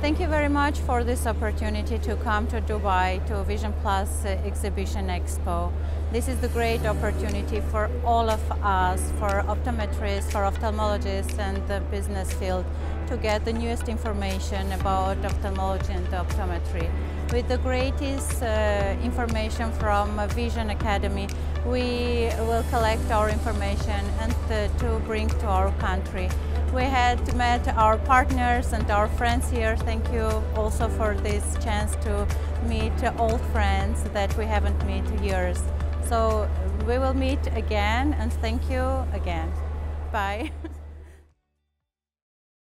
Thank you very much for this opportunity to come to Dubai to Vision Plus Exhibition Expo. This is the great opportunity for all of us, for optometrists, for ophthalmologists and the business field to get the newest information about ophthalmology and optometry. With the greatest information from Vision Academy, we will collect our information and to bring to our country. We had met our partners and our friends here. Thank you also for this chance to meet old friends that we haven't met in years. So we will meet again, and thank you again. Bye.